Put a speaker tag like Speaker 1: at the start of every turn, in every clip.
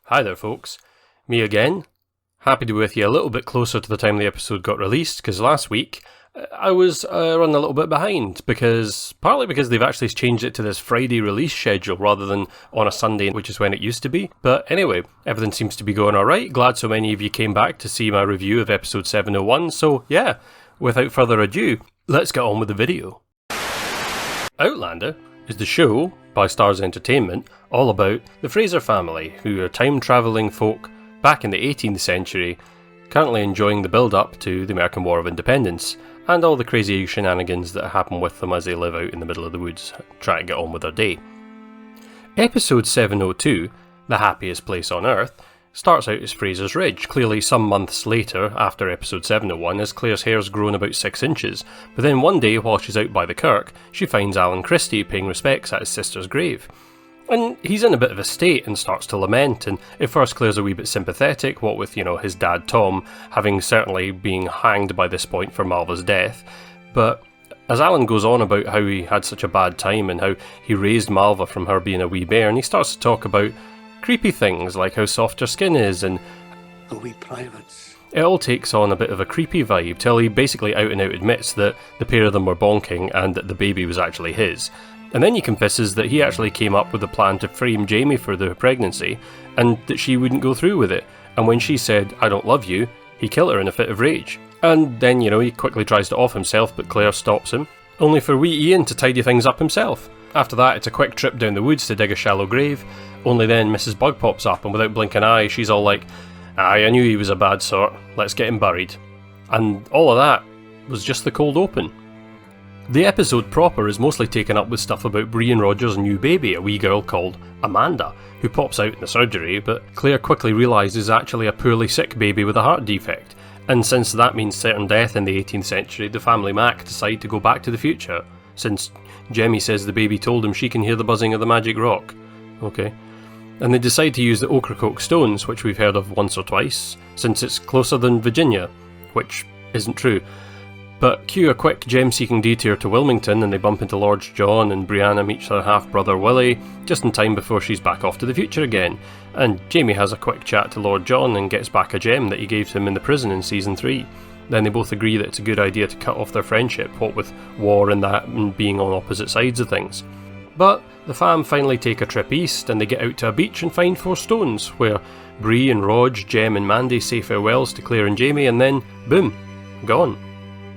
Speaker 1: Hi there folks, me again. Happy to be with you a little bit closer to the time the episode got released, because last week I was running a little bit behind, partly because they've actually changed it to this Friday release schedule rather than on a Sunday, which is when it used to be. But anyway, everything seems to be going alright. Glad so many of you came back to see my review of episode 701, so yeah, without further ado, let's get on with the video. Outlander is the show by Starz Entertainment all about the Fraser family, who are time-travelling folk back in the 18th century, currently enjoying the build-up to the American War of Independence, and all the crazy shenanigans that happen with them as they live out in the middle of the woods, trying to get on with their day. Episode 702, The Happiest Place on Earth, starts out as Fraser's Ridge, clearly some months later, after episode 701, as Claire's hair's grown about 6 inches, but then one day while she's out by the kirk, she finds Alan Christie paying respects at his sister's grave. And he's in a bit of a state and starts to lament, and at first Claire's a wee bit sympathetic, what with, his dad Tom having certainly been hanged by this point for Malva's death, but as Alan goes on about how he had such a bad time and how he raised Malva from her being a wee bairn, he starts to talk about creepy things like how soft her skin is and
Speaker 2: the wee privates.
Speaker 1: It all takes on a bit of a creepy vibe till he basically out and out admits that the pair of them were bonking and that the baby was actually his. And then he confesses that he actually came up with a plan to frame Jamie for the pregnancy and that she wouldn't go through with it. And when she said, "I don't love you," he killed her in a fit of rage. And then, he quickly tries to off himself, but Claire stops him, only for wee Ian to tidy things up himself. After that, it's a quick trip down the woods to dig a shallow grave, only then Mrs. Bug pops up, and without blinking an eye, she's all like, "Aye, I knew he was a bad sort, let's get him buried." And all of that was just the cold open. The episode proper is mostly taken up with stuff about Bree and Roger's new baby, a wee girl called Amanda, who pops out in the surgery, but Claire quickly realises is actually a poorly sick baby with a heart defect. And since that means certain death in the 18th century, the family Mac decide to go back to the future, since Jemmy says the baby told him she can hear the buzzing of the magic rock. Okay. And they decide to use the Ocracoke stones, which we've heard of once or twice, since it's closer than Virginia, which isn't true. But cue a quick gem-seeking detour to Wilmington and they bump into Lord John, and Brianna meets her half-brother Willie, just in time before she's back off to the future again. And Jamie has a quick chat to Lord John and gets back a gem that he gave him in the prison in season 3. Then they both agree that it's a good idea to cut off their friendship, what with war and that and being on opposite sides of things. But the fam finally take a trip east and they get out to a beach and find 4 stones, where Bree and Rog, Jem and Mandy say farewells to Claire and Jamie, and then, boom, gone.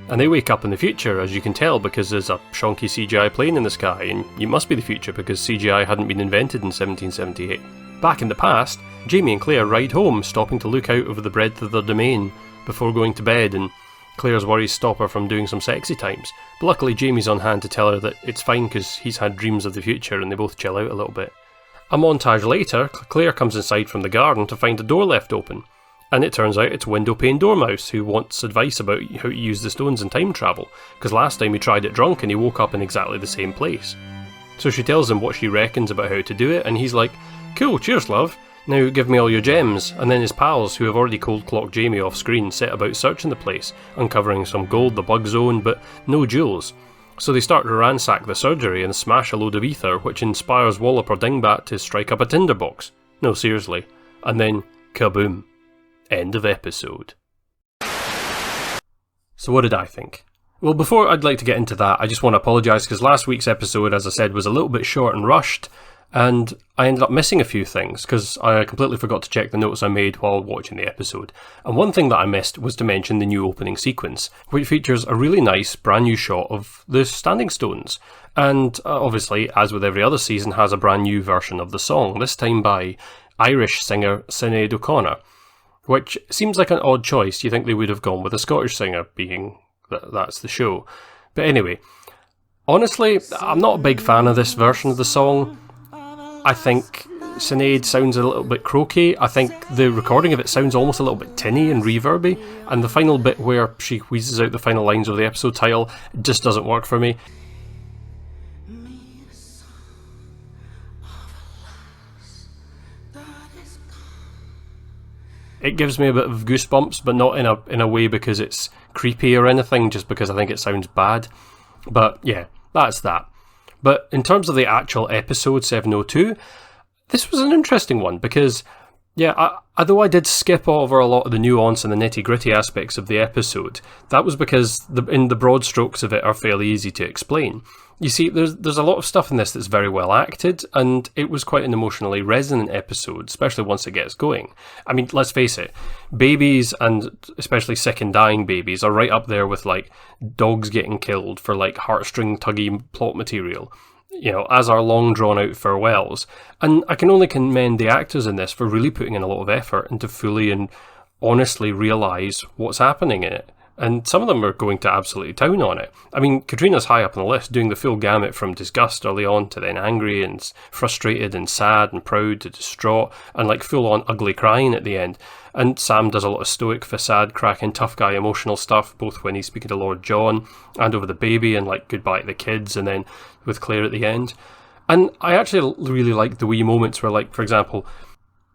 Speaker 1: And they wake up in the future, as you can tell, because there's a shonky CGI plane in the sky, and it must be the future because CGI hadn't been invented in 1778. Back in the past, Jamie and Claire ride home, stopping to look out over the breadth of their domain before going to bed, and Claire's worries stop her from doing some sexy times. But luckily Jamie's on hand to tell her that it's fine because he's had dreams of the future and they both chill out a little bit. A montage later, Claire comes inside from the garden to find a door left open. And it turns out it's Windowpane Dormouse who wants advice about how to use the stones in time travel, because last time he tried it drunk and he woke up in exactly the same place. So she tells him what she reckons about how to do it, and he's like, "Cool, cheers love, now give me all your gems." And then his pals, who have already cold clocked Jamie off screen, set about searching the place, uncovering some gold the bugs own, but no jewels. So they start to ransack the surgery and smash a load of ether, which inspires Wallop or Dingbat to strike up a tinderbox. No, seriously. And then, kaboom. End of episode. So what did I think? Well, before I'd like to get into that, I just want to apologise because last week's episode, as I said, was a little bit short and rushed, and I ended up missing a few things because I completely forgot to check the notes I made while watching the episode. And one thing that I missed was to mention the new opening sequence, which features a really nice brand new shot of the Standing Stones. And obviously, as with every other season, has a brand new version of the song, this time by Irish singer Sinead O'Connor. Which seems like an odd choice. You think they would have gone with a Scottish singer, being that that's the show. But anyway, honestly, I'm not a big fan of this version of the song. I think Sinead sounds a little bit croaky. I think the recording of it sounds almost a little bit tinny and reverby. And the final bit where she wheezes out the final lines of the episode title just doesn't work for me. It gives me a bit of goosebumps, but not in a way because it's creepy or anything, just because I think it sounds bad. But yeah, that's that. But in terms of the actual episode 702, this was an interesting one because Yeah, although I did skip over a lot of the nuance and the nitty-gritty aspects of the episode, that was because in the broad strokes of it are fairly easy to explain. You see, there's a lot of stuff in this that's very well acted, and it was quite an emotionally resonant episode, especially once it gets going. I mean, let's face it, babies, and especially sick and dying babies, are right up there with, like, dogs getting killed for, like, heartstring-tuggy plot material, you know, as are long drawn out farewells. And I can only commend the actors in this for really putting in a lot of effort and to fully and honestly realise what's happening in it. And some of them are going to absolutely town on it. I mean, Katrina's high up on the list, doing the full gamut from disgust early on to then angry and frustrated and sad and proud to distraught and like full on ugly crying at the end. And Sam does a lot of stoic, facade, cracking, tough guy emotional stuff, both when he's speaking to Lord John and over the baby and like goodbye to the kids and then with Claire at the end. And I actually really like the wee moments where, like, for example,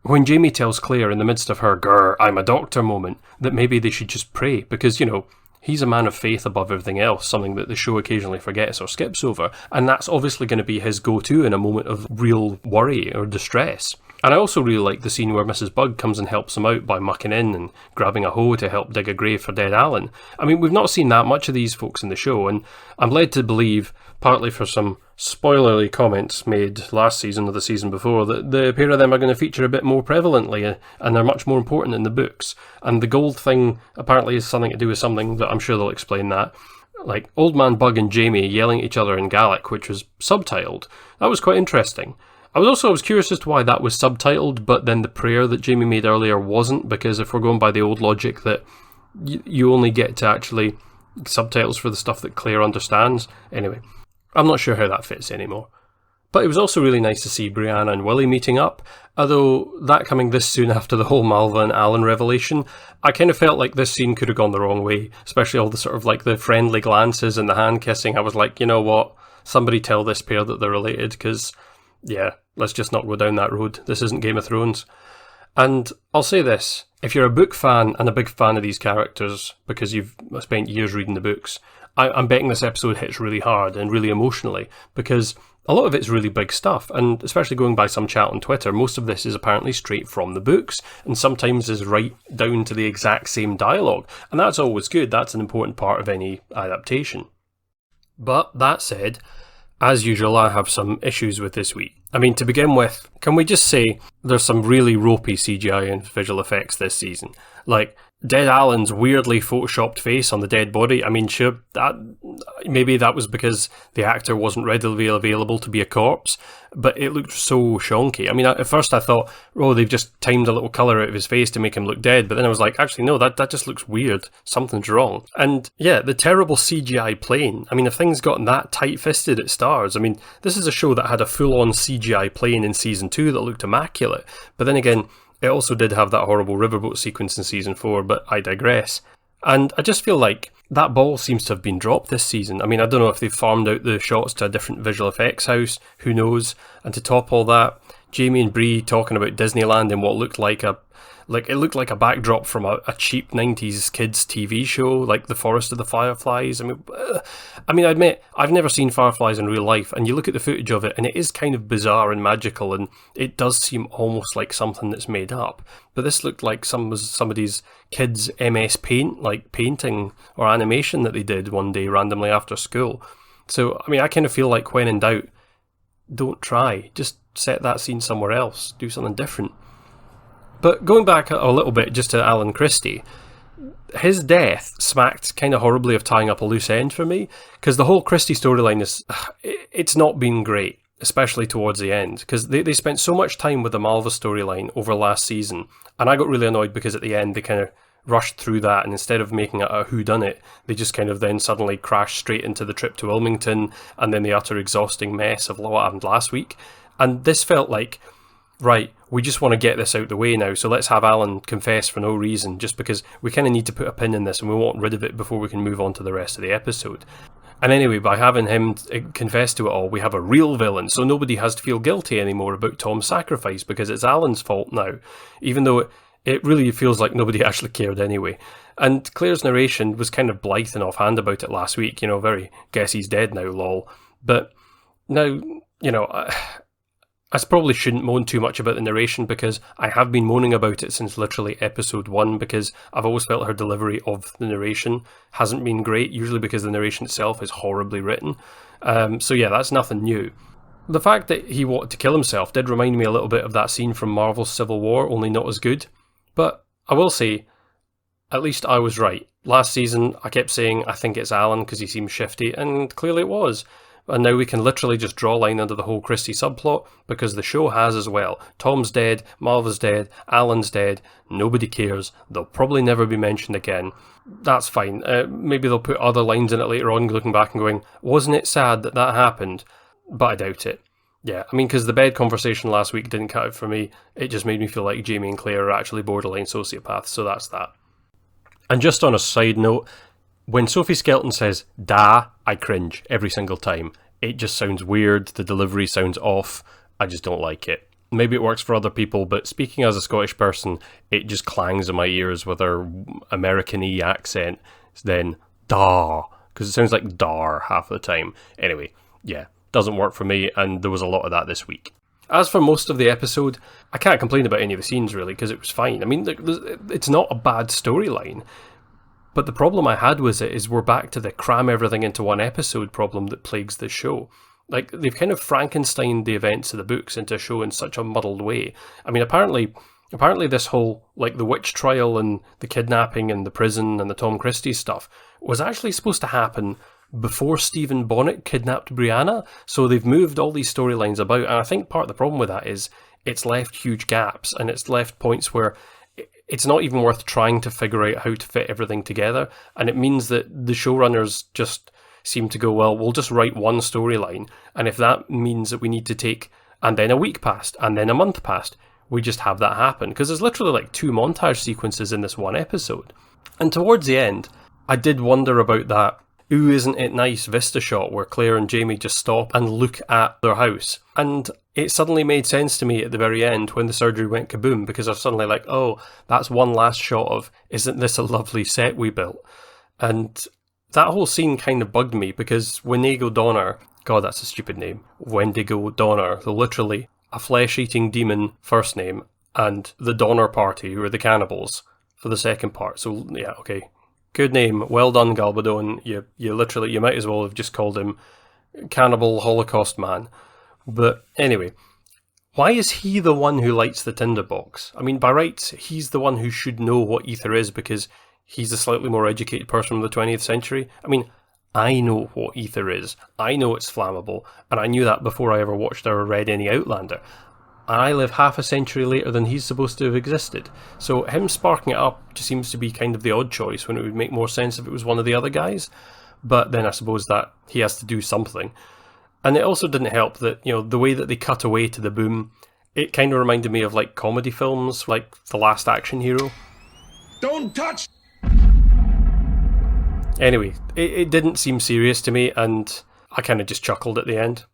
Speaker 1: when Jamie tells Claire in the midst of her "grr, I'm a doctor" moment that maybe they should just pray because, you know, he's a man of faith above everything else, something that the show occasionally forgets or skips over, and that's obviously going to be his go-to in a moment of real worry or distress. And I also really like the scene where Mrs. Bug comes and helps him out by mucking in and grabbing a hoe to help dig a grave for dead Alan. I mean, we've not seen that much of these folks in the show, and I'm led to believe, partly for some spoilerly comments made last season or the season before, that the pair of them are going to feature a bit more prevalently and they're much more important in the books. And the gold thing apparently is something to do with something that I'm sure they'll explain that. Like Old Man Bug and Jamie yelling at each other in Gaelic, which was subtitled. That was quite interesting. I was curious as to why that was subtitled, but then the prayer that Jamie made earlier wasn't, because if we're going by the old logic that you only get to actually subtitles for the stuff that Claire understands. Anyway, I'm not sure how that fits anymore. But it was also really nice to see Brianna and Willie meeting up, although that coming this soon after the whole Malva and Alan revelation, I kind of felt like this scene could have gone the wrong way, especially all the sort of like the friendly glances and the hand kissing. I was like, you know what, somebody tell this pair that they're related, because, yeah, let's just not go down that road. This isn't Game of Thrones. And I'll say this, if you're a book fan and a big fan of these characters because you've spent years reading the books, I'm betting this episode hits really hard and really emotionally, because a lot of it's really big stuff, and especially going by some chat on Twitter, most of this is apparently straight from the books, and sometimes is right down to the exact same dialogue, and that's always good. That's an important part of any adaptation. But that said, as usual, I have some issues with this week. I mean, to begin with, can we just say there's some really ropey CGI and visual effects this season? Like, Dead Alan's weirdly photoshopped face on the dead body. I mean, sure, maybe that was because the actor wasn't readily available to be a corpse, but it looked so shonky. I mean, at first I thought, oh, they've just timed a little colour out of his face to make him look dead, but then I was like, actually, no, that just looks weird. Something's wrong. And yeah, the terrible CGI plane. I mean, if things got that tight-fisted at Stars, I mean, this is a show that had a full-on CGI plane in Season 2 that looked immaculate, but then again, it also did have that horrible riverboat sequence in Season 4, but I digress. And I just feel like that ball seems to have been dropped this season. I mean, I don't know if they've farmed out the shots to a different visual effects house, who knows. And to top all that, Jamie and Bree talking about Disneyland in what looked like it looked like a backdrop from a cheap 90s kids TV show, like The Forest of the Fireflies. I mean, I admit, I've never seen Fireflies in real life, and you look at the footage of it, and it is kind of bizarre and magical, and it does seem almost like something that's made up. But this looked like somebody's kids' MS Paint, like painting or animation that they did one day randomly after school. So, I mean, I kind of feel like when in doubt, don't try. Just set that scene somewhere else. Do something different. But going back a little bit just to Alan Christie, his death smacked kind of horribly of tying up a loose end for me, because the whole Christie storyline it's not been great, especially towards the end, because they spent so much time with the Malva storyline over last season, and I got really annoyed because at the end they kind of rushed through that, and instead of making it a whodunit, they just kind of then suddenly crashed straight into the trip to Wilmington, and then the utter exhausting mess of what happened last week. And this felt like, right, we just want to get this out the way now, so let's have Alan confess for no reason, just because we kind of need to put a pin in this and we want rid of it before we can move on to the rest of the episode. And anyway, by having him confess to it all, we have a real villain, so nobody has to feel guilty anymore about Tom's sacrifice, because it's Alan's fault now, even though it really feels like nobody actually cared anyway. And Claire's narration was kind of blithe and offhand about it last week, you know, very guess he's dead now, lol. But now, you know, I probably shouldn't moan too much about the narration because I have been moaning about it since literally episode 1 because I've always felt her delivery of the narration hasn't been great, usually because the narration itself is horribly written. So yeah, that's nothing new. The fact that he wanted to kill himself did remind me a little bit of that scene from Marvel's Civil War, only not as good. But I will say, at least I was right. Last season, I kept saying I think it's Alan because he seems shifty, and clearly it was. And now we can literally just draw a line under the whole Christie subplot, because the show has as well. Tom's dead, Marva's dead, Alan's dead, nobody cares, they'll probably never be mentioned again. That's fine. Maybe they'll put other lines in it later on, looking back and going, wasn't it sad that that happened? But I doubt it. Yeah, I mean, because the bed conversation last week didn't cut it for me. It just made me feel like Jamie and Claire are actually borderline sociopaths, so that's that. And just on a side note, when Sophie Skelton says, da, I cringe every single time. It just sounds weird, the delivery sounds off, I just don't like it. Maybe it works for other people, but speaking as a Scottish person, it just clangs in my ears with her American-y accent, then da, because it sounds like dar half the time. Anyway, yeah, doesn't work for me, and there was a lot of that this week. As for most of the episode, I can't complain about any of the scenes really, because it was fine. I mean, it's not a bad storyline. But the problem I had with it is we're back to the cram everything into one episode problem that plagues the show. Like, they've kind of Frankensteined the events of the books into a show in such a muddled way. I mean, apparently this whole, like, the witch trial and the kidnapping and the prison and the Tom Christie stuff was actually supposed to happen before Stephen Bonnet kidnapped Brianna. So they've moved all these storylines about, and I think part of the problem with that is it's left huge gaps, and it's left points where it's not even worth trying to figure out how to fit everything together, and it means that the showrunners just seem to go, well, we'll just write one storyline, and if that means that we need to take, and then a week passed, and then a month passed, we just have that happen, because there's literally like 2 montage sequences in this one episode. And towards the end, I did wonder about that ooh, isn't it nice vista shot where Claire and Jamie just stop and look at their house. And it suddenly made sense to me at the very end when the surgery went kaboom, because I was suddenly like, oh, that's one last shot of, isn't this a lovely set we built? And that whole scene kind of bugged me, because Wendigo Donner, God, that's a stupid name, Wendigo Donner, so literally a flesh-eating demon first name, and the Donner Party, who are the cannibals, for the second part. So, yeah, okay. Good name. Well done, Galbadon. You might as well have just called him Cannibal Holocaust Man. But anyway, why is he the one who lights the tinderbox? I mean, by rights, he's the one who should know what ether is, because he's a slightly more educated person from the 20th century. I mean, I know what ether is. I know it's flammable, and I knew that before I ever watched or read any Outlander. I live half a century later than he's supposed to have existed. So him sparking it up just seems to be kind of the odd choice, when it would make more sense if it was one of the other guys. But then I suppose that he has to do something. And it also didn't help that, you know, the way that they cut away to the boom, it kind of reminded me of like comedy films, like The Last Action Hero.
Speaker 3: Don't touch!
Speaker 1: Anyway, it didn't seem serious to me, and I kind of just chuckled at the end.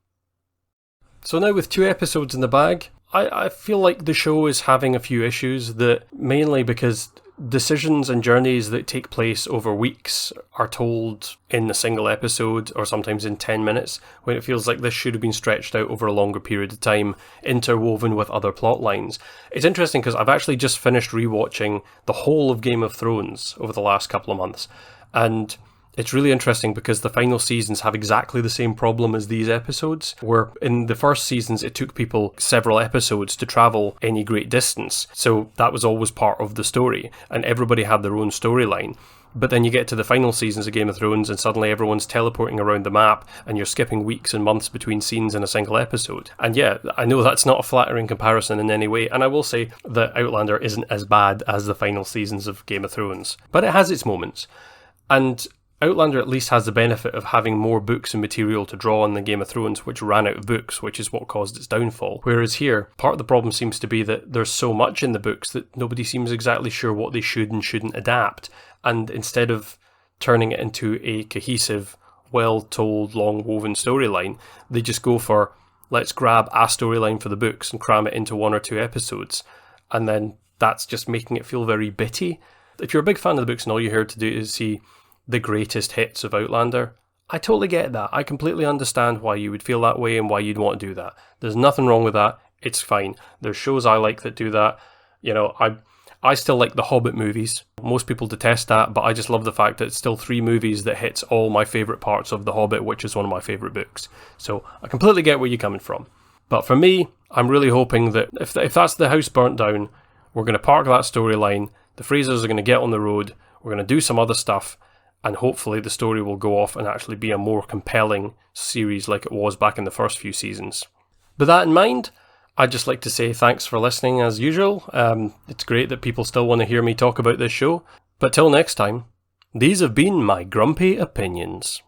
Speaker 1: So now with 2 episodes in the bag, I feel like the show is having a few issues, that mainly because decisions and journeys that take place over weeks are told in a single episode, or sometimes in 10 minutes, when it feels like this should have been stretched out over a longer period of time, interwoven with other plot lines. It's interesting because I've actually just finished rewatching the whole of Game of Thrones over the last couple of months, and it's really interesting because the final seasons have exactly the same problem as these episodes, where in the first seasons it took people several episodes to travel any great distance, so that was always part of the story, and everybody had their own storyline. But then you get to the final seasons of Game of Thrones and suddenly everyone's teleporting around the map and you're skipping weeks and months between scenes in a single episode. And yeah, I know that's not a flattering comparison in any way, and I will say that Outlander isn't as bad as the final seasons of Game of Thrones, but it has its moments. And Outlander at least has the benefit of having more books and material to draw on than Game of Thrones, which ran out of books, which is what caused its downfall. Whereas here, part of the problem seems to be that there's so much in the books that nobody seems exactly sure what they should and shouldn't adapt. And instead of turning it into a cohesive, well-told, long-woven storyline, they just go for, let's grab a storyline for the books and cram it into 1 or 2 episodes. And then that's just making it feel very bitty. If you're a big fan of the books and all you're here to do is see the greatest hits of Outlander, I totally get that. I completely understand why you would feel that way and why you'd want to do that. There's nothing wrong with that. It's fine. There's shows I like that do that. You know, I still like the Hobbit movies. Most people detest that, but I just love the fact that it's still 3 movies that hits all my favourite parts of The Hobbit, which is one of my favourite books. So I completely get where you're coming from. But for me, I'm really hoping that if that's the house burnt down, we're going to park that storyline, the Frasers are going to get on the road, we're going to do some other stuff, and hopefully the story will go off and actually be a more compelling series like it was back in the first few seasons. With that in mind, I'd just like to say thanks for listening as usual. It's great that people still want to hear me talk about this show. But till next time, these have been my grumpy opinions.